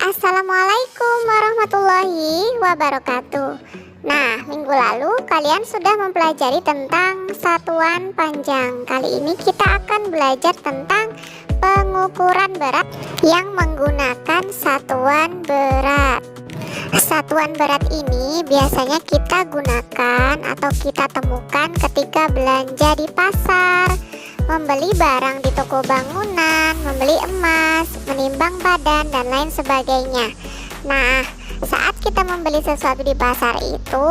Assalamualaikum warahmatullahi wabarakatuh. Nah, minggu lalu kalian sudah mempelajari tentang satuan panjang. Kali ini kita akan belajar tentang pengukuran berat yang menggunakan satuan berat. Satuan berat ini biasanya kita gunakan atau kita temukan ketika belanja di pasar, membeli barang di toko bangunan, membeli emas, menimbang badan, dan lain sebagainya. Nah, saat kita membeli sesuatu di pasar itu,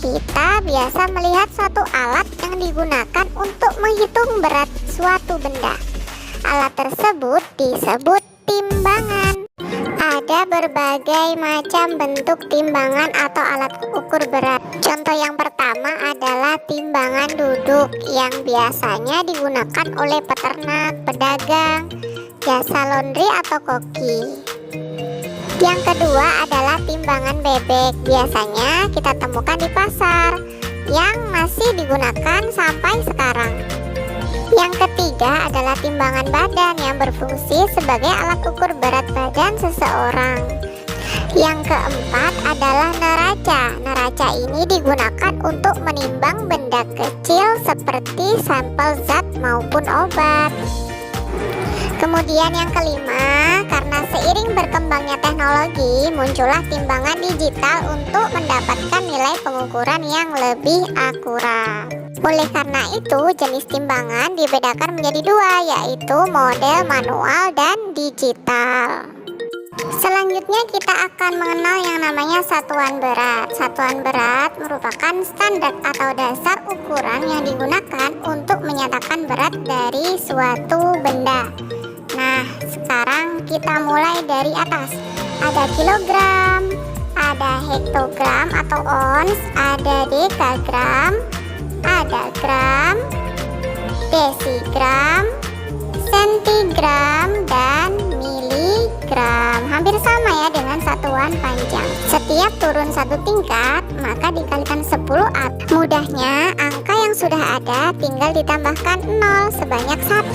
kita biasa melihat suatu alat yang digunakan untuk menghitung berat suatu benda. Alat tersebut disebut timbangan. Ada berbagai macam bentuk timbangan atau alat ukur berat. Contoh yang pertama adalah timbangan duduk yang biasanya digunakan oleh peternak, pedagang, jasa laundry atau koki. Yang kedua adalah timbangan bebek. Biasanya kita temukan di pasar yang masih digunakan sampai sekarang. Yang ketiga adalah timbangan badan yang berfungsi sebagai alat ukur berat badan seseorang. Yang keempat adalah neraca. Neraca ini digunakan untuk menimbang benda kecil seperti sampel zat maupun obat. Kemudian yang kelima, karena seiring berkembangnya teknologi, muncullah timbangan digital untuk mendapatkan nilai pengukuran yang lebih akurat. Oleh karena itu, jenis timbangan dibedakan menjadi dua, yaitu model manual dan digital. Selanjutnya kita akan mengenal yang namanya satuan berat. Satuan berat merupakan standar atau dasar ukuran yang digunakan untuk menyatakan berat dari suatu benda. Nah, sekarang kita mulai dari atas. Ada kilogram, ada hektogram atau ons, ada dekagram, ada gram, desigram, sentigram, dan miligram. Hampir sama ya dengan satuan panjang. Setiap turun satu tingkat, maka dikalikan 10 mudahnya angka yang sudah ada tinggal ditambahkan 0 sebanyak 1.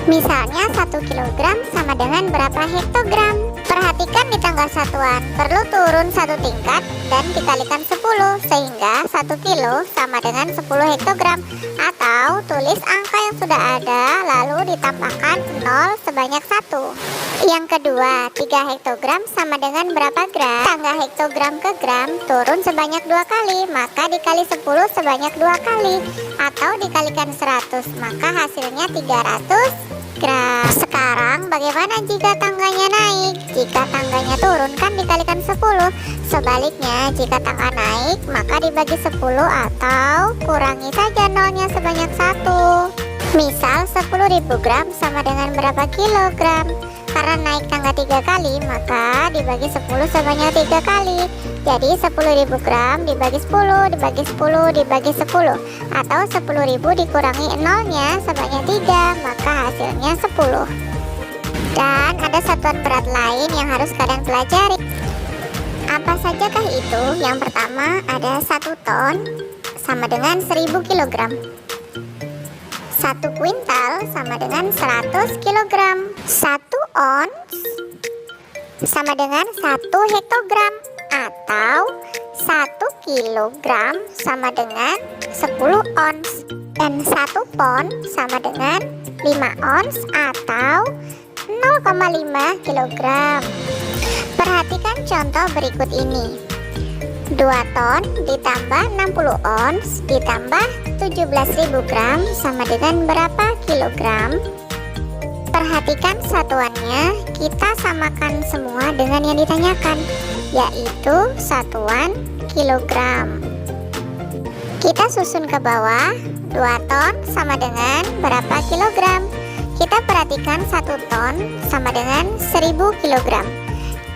Misalnya 1 kilogram sama dengan berapa hektogram. Perhatikan di tanggal satuan, perlu turun satu tingkat dan dikalikan 10, sehingga 1 kilo sama dengan 10 hektogram. Atau tulis angka yang sudah ada lalu ditambahkan 0 sebanyak 1. Yang kedua, 3 hektogram sama dengan berapa gram? Tangga hektogram ke gram turun sebanyak 2 kali, maka dikali 10 sebanyak 2 kali. Atau dikalikan 100, maka hasilnya 300 gram. Sekarang bagaimana jika tangganya naik? Jika tangganya turun kan dikalikan 10. Sebaliknya, jika tangga naik maka dibagi 10 atau kurangi saja nolnya sebanyak 1. Misal 10.000 gram sama dengan berapa kilogram? Karena naik tangga 3 kali, maka dibagi 10 sebanyak 3 kali. Jadi 10.000 gram dibagi 10, dibagi 10, dibagi 10. Atau 10.000 dikurangi nolnya sebanyak 3, maka hasilnya 10. Dan ada satuan berat lain yang harus kalian pelajari. Apa sajakah itu? Yang pertama ada 1 ton sama dengan 1000 kilogram. 1 kuintal sama dengan 100 kilogram. 1 ons sama dengan 1 hektogram. Atau 1 kilogram sama dengan 10 ons. Dan 1 pon sama dengan 5 ons atau 0,5 kilogram. Perhatikan contoh berikut ini. 2 ton ditambah 60 ons ditambah 17.000 gram sama dengan berapa kilogram? Perhatikan satuannya, kita samakan semua dengan yang ditanyakan, yaitu satuan kilogram. Kita susun ke bawah. 2 ton sama dengan berapa kilogram? Kita perhatikan 1 ton sama dengan 1000 kilogram.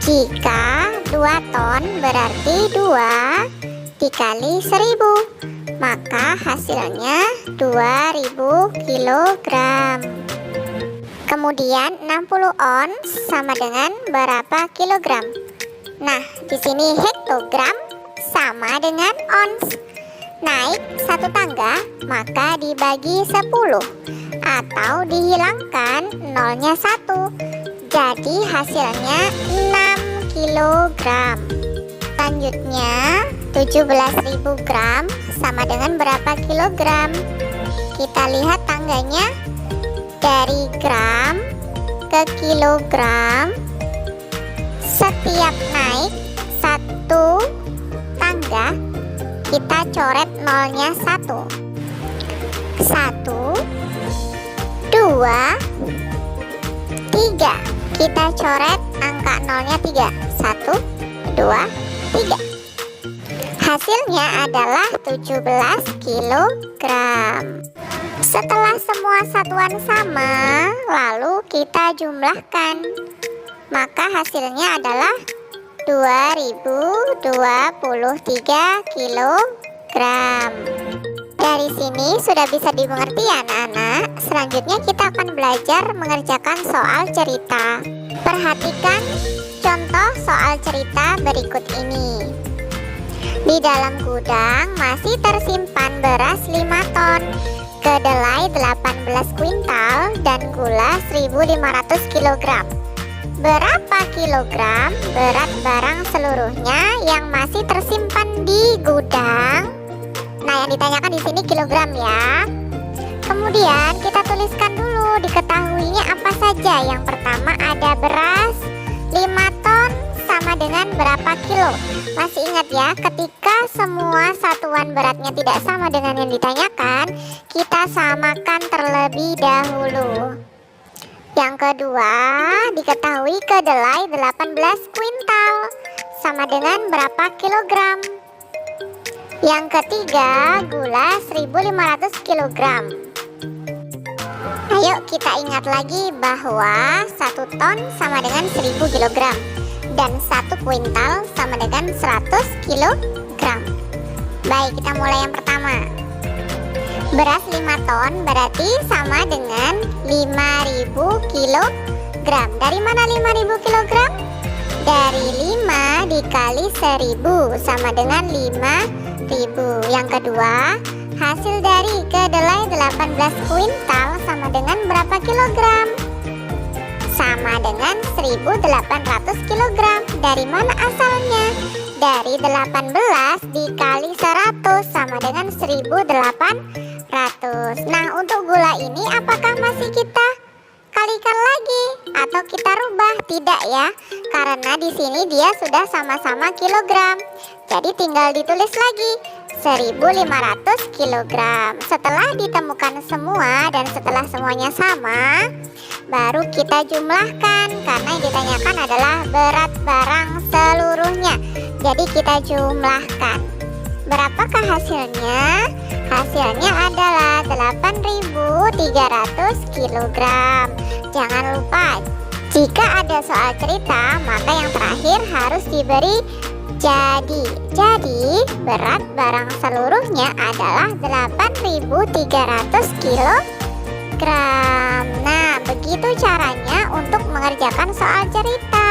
Jika 2 ton berarti 2 dikali 1000, maka hasilnya 2000 kilogram. Kemudian 60 ons sama dengan berapa kilogram? Nah, di sini hektogram sama dengan ons. Naik 1 tangga, maka dibagi 10 atau dihilangkan nolnya 1. Jadi hasilnya 6 kilogram. Selanjutnya 17.000 gram sama dengan berapa kilogram? Kita lihat tangganya dari gram ke kilogram. Setiap naik satu tangga kita coret nolnya 1, 2, 3. Kita coret angka nolnya 3, 1, 2, 3. Hasilnya adalah 17 kilogram. Setelah semua satuan sama, lalu kita jumlahkan. Maka hasilnya adalah 2023 kilogram. Dari sini sudah bisa dimengerti ya anak-anak. Selanjutnya kita akan belajar mengerjakan soal cerita. Perhatikan contoh soal cerita berikut ini. Di dalam gudang masih tersimpan beras 5 ton, kedelai 18 kuintal, dan gula 1500 kg. Berapa kilogram berat barang seluruhnya yang masih tersimpan di gudang? Nah, yang ditanyakan di sini kilogram ya. Kemudian kita tuliskan dulu diketahuinya apa saja. Yang pertama ada beras 5 ton sama dengan berapa kilo. Masih ingat ya, ketika semua satuan beratnya tidak sama dengan yang ditanyakan, kita samakan terlebih dahulu. Yang kedua, diketahui kedelai 18 kuintal sama dengan berapa kilogram. Yang ketiga, gula 1500 kilogram. Ayo kita ingat lagi bahwa 1 ton sama dengan 1000 kilogram dan 1 kuintal sama dengan 100 kilogram. Baik, kita mulai yang pertama. Beras 5 ton berarti sama dengan 5000 kilogram. Dari mana 5000 kilogram? Dari 5 dikali 1000 sama dengan 5000. Yang kedua, hasil dari kedelai 18 kuintal sama dengan berapa kilogram? Sama dengan 1800 kilogram. Dari mana asalnya? Dari 18 dikali 100 sama dengan 1800. Nah, untuk gula ini apakah masih kita kalikan lagi atau kita rubah? Tidak ya, karena di sini dia sudah sama-sama kilogram. Jadi tinggal ditulis lagi 1500 kilogram. Setelah ditemukan semua dan setelah semuanya sama, baru kita jumlahkan karena yang ditanyakan adalah berat barang seluruhnya. Jadi kita jumlahkan. Berapakah hasilnya? Hasilnya adalah 8300 kilogram. Jangan lupa, jika ada soal cerita, maka yang terakhir harus diberi jadi. Jadi, berat barang seluruhnya adalah 8300 kilogram. Nah, begitu caranya untuk mengerjakan soal cerita.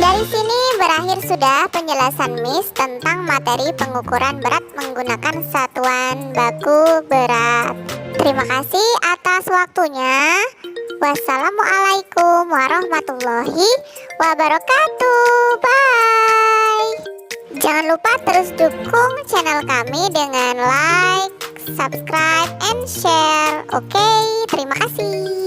Dari sini berakhir sudah penjelasan Miss tentang materi pengukuran berat menggunakan satuan baku berat. Terima kasih atas waktunya. Wassalamualaikum warahmatullahi wabarakatuh. Bye. Jangan lupa terus dukung channel kami dengan like, subscribe, and share. Oke, terima kasih.